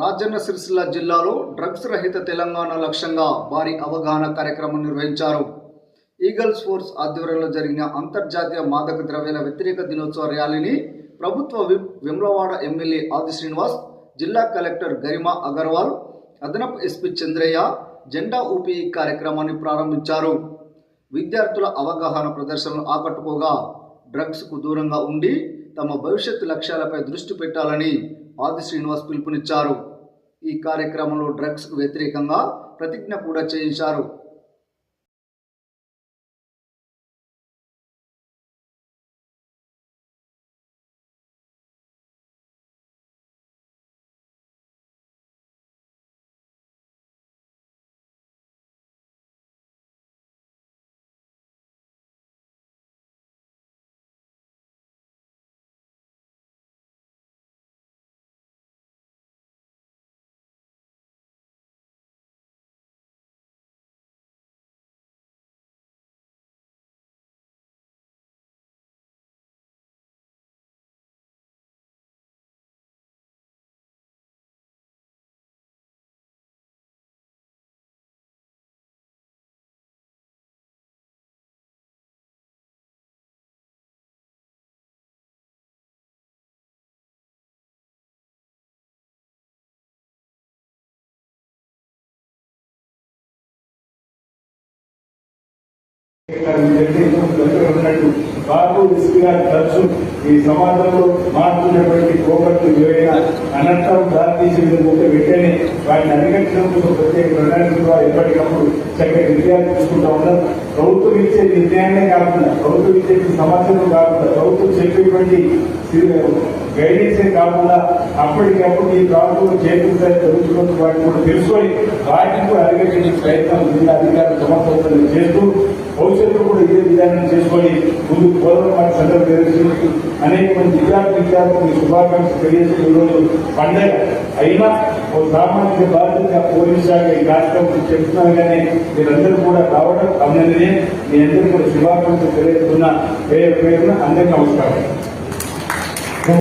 రాజన్న సిరిసిల్ల జిల్లాలో డ్రగ్స్ రహిత తెలంగాణ లక్ష్యంగా భారీ అవగాహన కార్యక్రమం నిర్వహించారు. ఈగల్స్ ఫోర్స్ ఆధ్వర్యంలో జరిగిన అంతర్జాతీయ మాదక ద్రవ్యాల వ్యతిరేక దినోత్సవ ర్యాలీని ప్రభుత్వ విప్ వెమ్లవాడ ఎమ్మెల్యే ఆది శ్రీనివాస్, జిల్లా కలెక్టర్ గరిమా అగర్వాల్, అదనపు ఎస్పీ చంద్రయ్య జెండా ఊపి ఈ కార్యక్రమాన్ని ప్రారంభించారు. విద్యార్థుల అవగాహన ప్రదర్శనలు ఆకట్టుకోగా డ్రగ్స్కు దూరంగా ఉండి తమ భవిష్యత్తు లక్ష్యాలపై దృష్టి పెట్టాలని ఆది శ్రీనివాస్ పిలుపునిచ్చారు. ఈ కార్యక్రమంలో డ్రగ్స్కు వ్యతిరేకంగా ప్రతిజ్ఞ కూడా చేయించారు. బాబు రిస్క్గా ఖర్చు ఈ సమాజంలో మారుతున్నటువంటి కోపట్లు ఏవైనా అనంతరం దారితీసే విధంగా వెంటనే వాటిని అధిగమించినప్పుడు ప్రత్యేక ప్రణాళిక ద్వారా ఎప్పటికప్పుడు చక్కటి నిర్ణయాలు తీసుకుంటా ఉన్నారు. ప్రభుత్వం ఇచ్చే నిర్ణయాన్నే కాకుండా, ప్రభుత్వం ఇచ్చే సమాచారం కాకుండా, ప్రభుత్వం చెప్పేటువంటి గైడెన్సే కాకుండా అప్పటికప్పుడు ఈ ప్రాంతంలో చేకూరుతాయి జరుగుతున్న వాటిని కూడా తెలుసుకొని వాటిని కూడా అధిగమించే ప్రయత్నం జిల్లా అధికారులు సమర్థవంతంగా చేస్తూ భవిష్యత్తులో కూడా ఇదే విధానం చేసుకొని ముందుకు పోవడం మన సందర్భం అనేక మంది విద్యార్థులకు శుభాకాంక్షలు తెలియజేసిన ఈరోజు పండగ అయినా ఓ సామాజిక బాధ్యత పోలీసు శాఖ ఈ కార్యక్రమం చెప్తున్నారు. కానీ మీరందరూ కూడా రావడం అభినందనే. మీ అందరూ కూడా శుభాకాంక్షలు తెలియజేస్తున్న పేరున అందరికీ నమస్కారం.